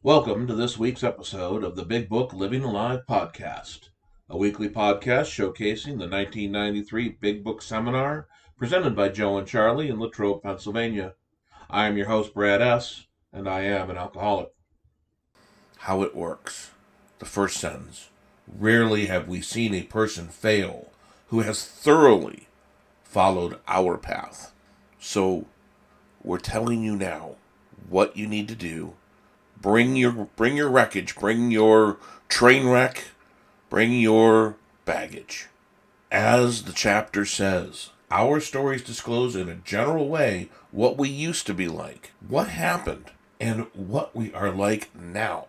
Welcome to this week's episode of the Big Book Living Alive podcast, a weekly podcast showcasing the 1993 Big Book Seminar presented by Joe&Charlie in Latrobe, Pennsylvania. I am your host, Brad S., and I am an alcoholic. How it works. The first sentence. Rarely have we seen a person fail who has thoroughly followed our path. So, we're telling you now what you need to do. Bring your wreckage, bring your train wreck, bring your baggage. As the chapter says, our stories disclose in a general way what we used to be like, what happened, and what we are like now.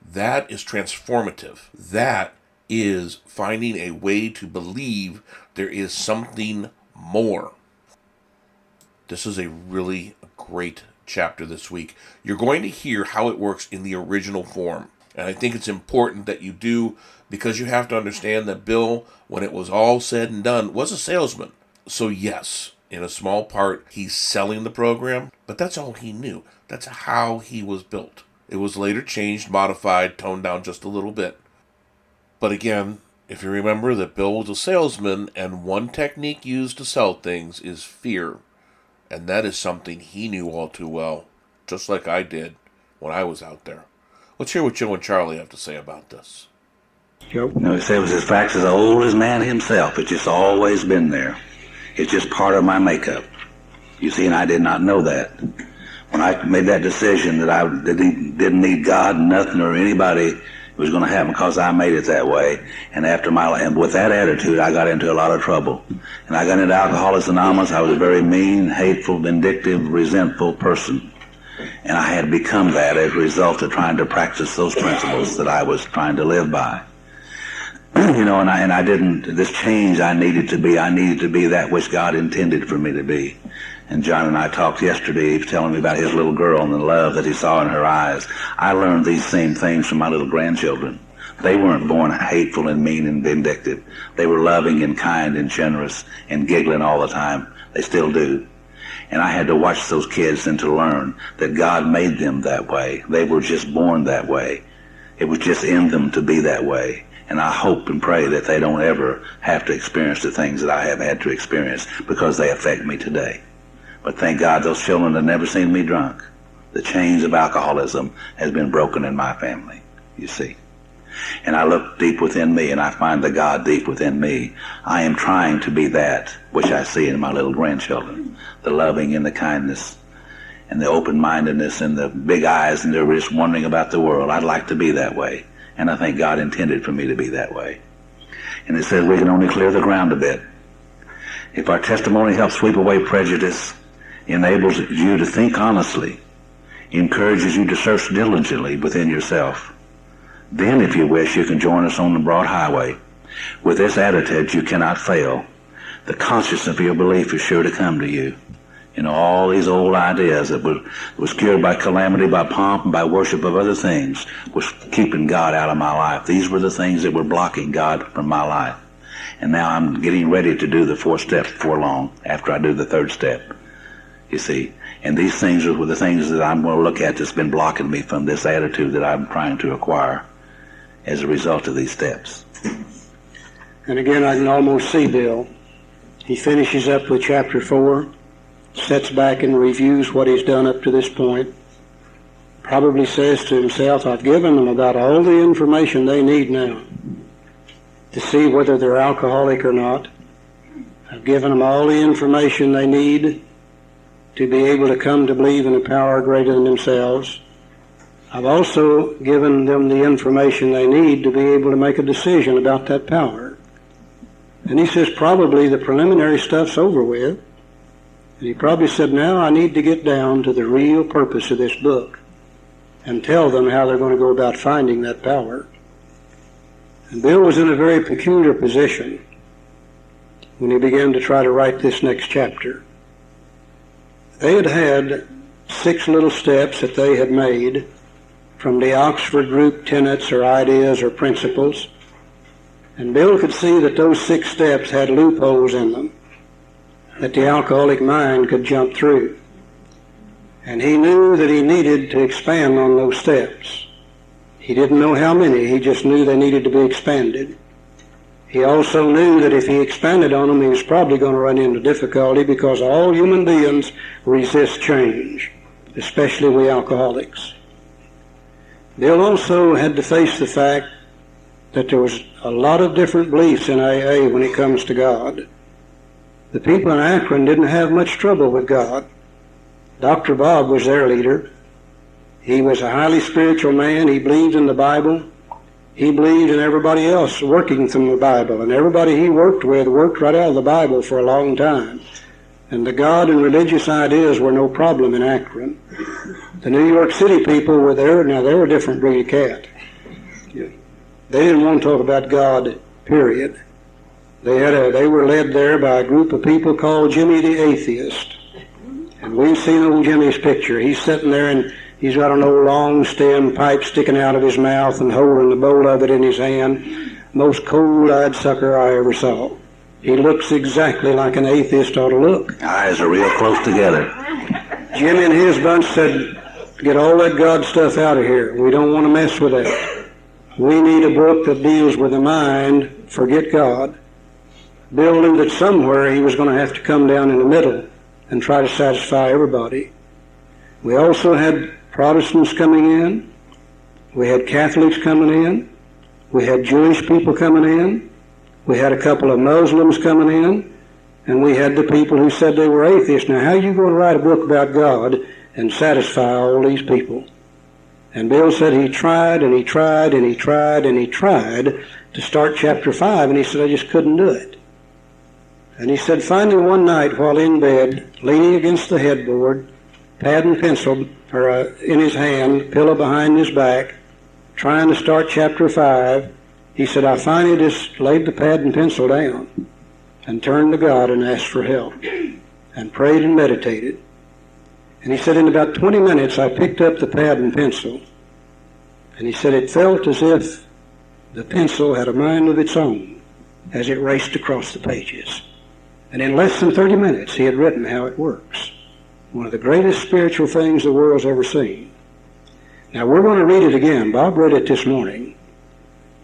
That is transformative. That is finding a way to believe there is something more. This is a really great chapter this week. You're going to hear how it works in the original form. And I think it's important that you do, because you have to understand that Bill, when it was all said and done, was a salesman. So yes, in a small part, he's selling the program, but that's all he knew. That's how he was built. It was later changed, modified, toned down just a little bit. But again, if you remember that Bill was a salesman, and one technique used to sell things is fear. And that is something he knew all too well, just like I did when I was out there. Let's hear what Joe and Charlie have to say about this. Joe? He said it was as facts as old as man himself. It's just always been there. It's just part of my makeup. You see, and I did not know that. When I made that decision that I didn't need God, nothing, or anybody, it was going to happen because I made it that way. And and with that attitude, I got into a lot of trouble. And I got into Alcoholics Anonymous. I was a very mean, hateful, vindictive, resentful person. And I had become that as a result of trying to practice those principles that I was trying to live by. And I didn't, this change I needed to be that which God intended for me to be. And John and I talked yesterday. He was telling me about his little girl and the love that he saw in her eyes. I learned these same things from my little grandchildren. They weren't born hateful and mean and vindictive. They were loving and kind and generous and giggling all the time. They still do. And I had to watch those kids and to learn that God made them that way. They were just born that way. It was just in them to be that way. And I hope and pray that they don't ever have to experience the things that I have had to experience, because they affect me today. But thank God those children have never seen me drunk. The chains of alcoholism has been broken in my family, you see. And I look deep within me and I find the God deep within me. I am trying to be that which I see in my little grandchildren. The loving and the kindness and the open-mindedness and the big eyes, and they're just wondering about the world. I'd like to be that way. And I think God intended for me to be that way. And it says we can only clear the ground a bit. If our testimony helps sweep away prejudice, enables you to think honestly, encourages you to search diligently within yourself, then, if you wish, you can join us on the broad highway. With this attitude, you cannot fail. The consciousness of your belief is sure to come to you. All these old ideas that was cured by calamity, by pomp, and by worship of other things was keeping God out of my life. These were the things that were blocking God from my life. And now I'm getting ready to do the 4 steps before long, after I do the 3rd step. You see, and these things are the things that I'm going to look at that's been blocking me from this attitude that I'm trying to acquire as a result of these steps. And again, I can almost see Bill. He finishes up with chapter 4, sets back and reviews what he's done up to this point, probably says to himself, I've given them about all the information they need now to see whether they're alcoholic or not. I've given them all the information they need to be able to come to believe in a power greater than themselves. I've also given them the information they need to be able to make a decision about that power. And he says probably the preliminary stuff's over with. And he probably said, now I need to get down to the real purpose of this book and tell them how they're going to go about finding that power. And Bill was in a very peculiar position when he began to try to write this next chapter. They had had 6 little steps that they had made from the Oxford group tenets or ideas or principles. And Bill could see that those 6 steps had loopholes in them that the alcoholic mind could jump through. And he knew that he needed to expand on those steps. He didn't know how many. He just knew they needed to be expanded. He also knew that if he expanded on them, he was probably going to run into difficulty because all human beings resist change, especially we alcoholics. Bill also had to face the fact that there was a lot of different beliefs in AA when it comes to God. The people in Akron didn't have much trouble with God. Dr. Bob was their leader. He was a highly spiritual man. He believed in the Bible. He believed in everybody else working from the Bible, and everybody he worked with worked right out of the Bible for a long time. And the God and religious ideas were no problem in Akron. The New York City people were there. Now, they were a different breed of cat. They didn't want to talk about God, period. They were led there by a group of people called Jimmy the Atheist. And we've seen old Jimmy's picture. He's sitting there and he's got an old long stem pipe sticking out of his mouth and holding the bowl of it in his hand. Most cold-eyed sucker I ever saw. He looks exactly like an atheist ought to look. Eyes are real close together. Jimmy and his bunch said, get all that God stuff out of here. We don't want to mess with that. We need a book that deals with the mind. Forget God. Bill knew that somewhere he was going to have to come down in the middle and try to satisfy everybody. We also had Protestants coming in. We had Catholics coming in. We had Jewish people coming in. We had a couple of Muslims coming in. And we had the people who said they were atheists. Now, how are you going to write a book about God and satisfy all these people? And Bill said he tried and he tried and he tried and he tried to start chapter 5, and he said, I just couldn't do it. And he said, finally one night while in bed, leaning against the headboard, pad and pencil in his hand, pillow behind his back, trying to start chapter 5, he said, I finally just laid the pad and pencil down and turned to God and asked for help and prayed and meditated. And he said, in about 20 minutes, I picked up the pad and pencil. And he said, it felt as if the pencil had a mind of its own as it raced across the pages. And in less than 30 minutes, he had written how it works. One of the greatest spiritual things the world's ever seen. Now, we're going to read it again. Bob read it this morning.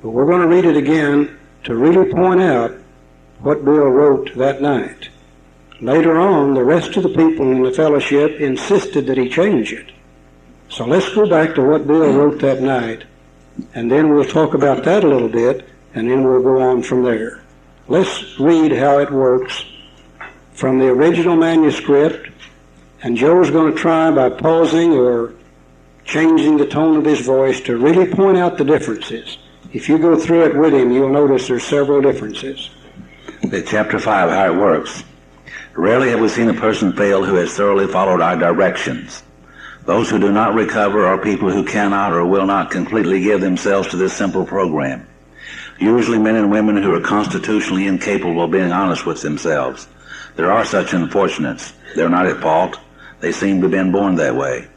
But we're going to read it again to really point out what Bill wrote that night. Later on, the rest of the people in the fellowship insisted that he change it. So let's go back to what Bill wrote that night, and then we'll talk about that a little bit, and then we'll go on from there. Let's read how it works from the original manuscript, and Joe's going to try by pausing or changing the tone of his voice to really point out the differences. If you go through it with him, you'll notice there's several differences. Chapter 5, how it works. Rarely have we seen a person fail who has thoroughly followed our directions. Those who do not recover are people who cannot or will not completely give themselves to this simple program. Usually men and women who are constitutionally incapable of being honest with themselves. There are such unfortunates. They're not at fault. They seem to have been born that way.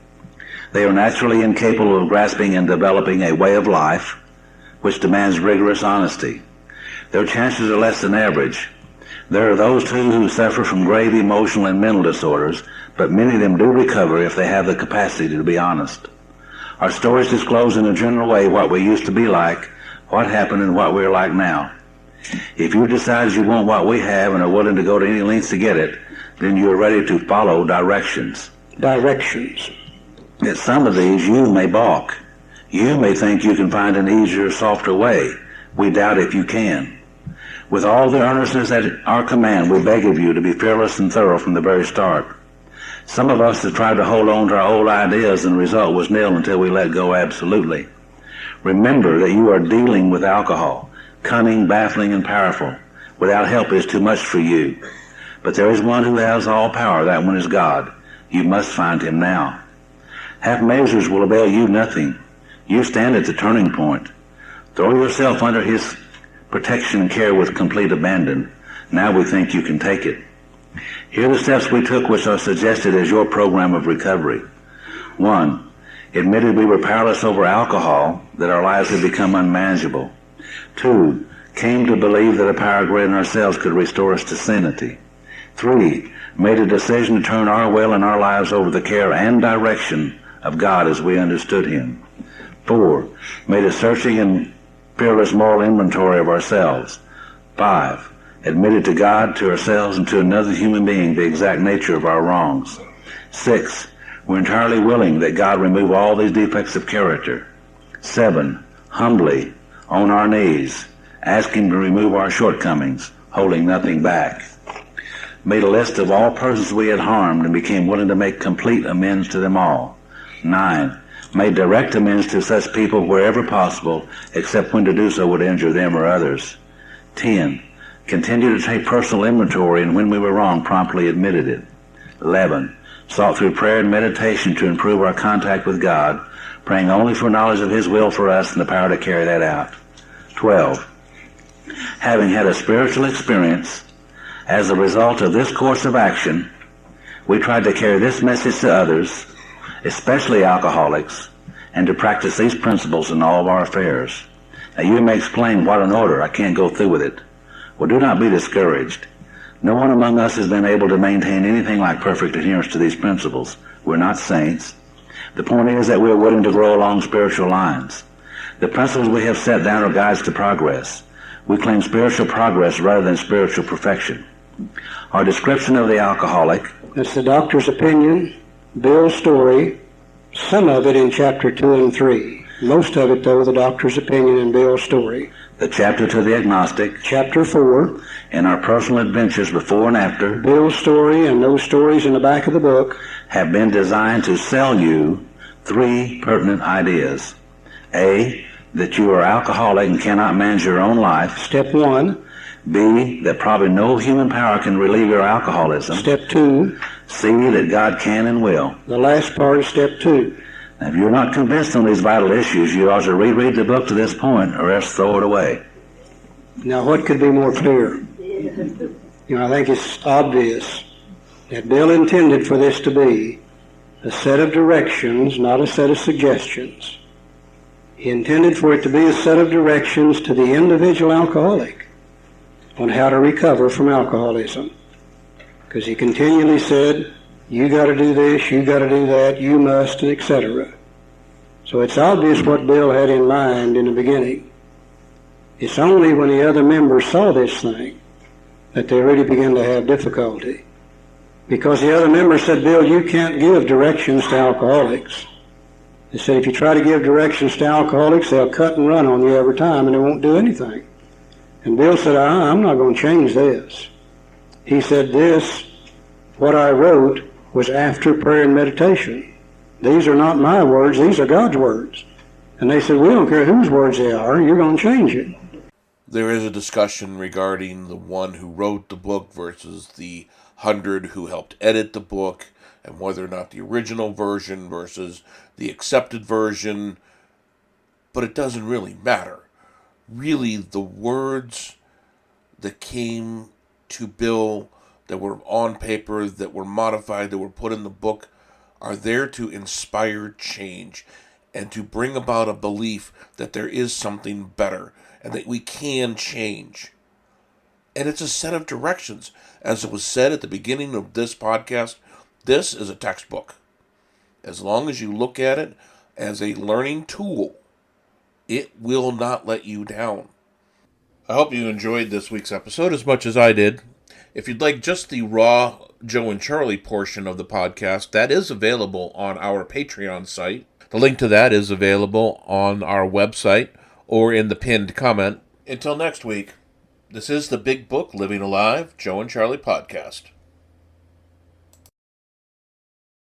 They are naturally incapable of grasping and developing a way of life which demands rigorous honesty. Their chances are less than average. There are those, too, who suffer from grave emotional and mental disorders, but many of them do recover if they have the capacity to be honest. Our stories disclose in a general way what we used to be like, what happened, and what we're like now. If you decide you want what we have and are willing to go to any lengths to get it, then you are ready to follow directions. Directions. At some of these, you may balk. You may think you can find an easier, softer way. We doubt if you can. With all the earnestness at our command, we beg of you to be fearless and thorough from the very start. Some of us have tried to hold on to our old ideas, and the result was nil until we let go absolutely. Remember that you are dealing with alcohol, cunning, baffling, and powerful. Without help is too much for you. But there is one who has all power. That one is God. You must find him now. Half measures will avail you nothing. You stand at the turning point. Throw yourself under his protection and care with complete abandon. Now we think you can take it. Here are the steps we took which are suggested as your program of recovery. 1. Admitted we were powerless over alcohol, that our lives had become unmanageable. 2. Came to believe that a power greater than ourselves could restore us to sanity. 3. Made a decision to turn our will and our lives over the care and direction of God as we understood him. 4. Made a searching and fearless moral inventory of ourselves. 5. Admitted to God, to ourselves, and to another human being the exact nature of our wrongs. 6. We're entirely willing that God remove all these defects of character. 7. Humbly, on our knees, ask Him to remove our shortcomings, holding nothing back. Made a list of all persons we had harmed and became willing to make complete amends to them all. 9. Made direct amends to such people wherever possible, except when to do so would injure them or others. 10. Continued to take personal inventory, and when we were wrong, promptly admitted it. 11. Sought through prayer and meditation to improve our contact with God, praying only for knowledge of His will for us and the power to carry that out. 12. Having had a spiritual experience, as a result of this course of action, we tried to carry this message to others, especially alcoholics, and to practice these principles in all of our affairs. Now you may explain, what an order, I can't go through with it. Well, do not be discouraged. No one among us has been able to maintain anything like perfect adherence to these principles. We're not saints. The point is that we're willing to grow along spiritual lines. The principles we have set down are guides to progress. We claim spiritual progress rather than spiritual perfection. Our description of the alcoholic. That's the doctor's opinion, Bill's story, some of it in chapter 2 and 3. Most of it, though, the doctor's opinion and Bill's story. The chapter to the agnostic. Chapter 4. And our personal adventures before and after. Bill's story and those stories in the back of the book. Have been designed to sell you 3 pertinent ideas. A, that you are alcoholic and cannot manage your own life. Step 1. B, that probably no human power can relieve your alcoholism. Step 2. C, that God can and will. The last part is step 2. Now, if you're not convinced on these vital issues, you ought to reread the book to this point, or else throw it away. Now, what could be more clear? I think it's obvious that Bill intended for this to be a set of directions, not a set of suggestions. He intended for it to be a set of directions to the individual alcoholic on how to recover from alcoholism. Because he continually said, you got to do this, you got to do that, you must, etc. So it's obvious what Bill had in mind in the beginning. It's only when the other members saw this thing that they really began to have difficulty. Because the other members said, Bill, you can't give directions to alcoholics. They said, if you try to give directions to alcoholics, they'll cut and run on you every time and they won't do anything. And Bill said, I'm not going to change this. He said, what I wrote was after prayer and meditation. These are not my words, these are God's words. And they said, we don't care whose words they are, you're going to change it. There is a discussion regarding the one who wrote the book versus the 100 who helped edit the book, and whether or not the original version versus the accepted version, but it doesn't really matter. Really, the words that came to Bill, that were on paper, that were modified, that were put in the book, are there to inspire change and to bring about a belief that there is something better and that we can change. And it's a set of directions. As it was said at the beginning of this podcast, this is a textbook. As long as you look at it as a learning tool, it will not let you down. I hope you enjoyed this week's episode as much as I did. If you'd like just the raw Joe and Charlie portion of the podcast, that is available on our Patreon site. The link to that is available on our website or in the pinned comment. Until next week, this is the Big Book Living Alive Joe and Charlie podcast.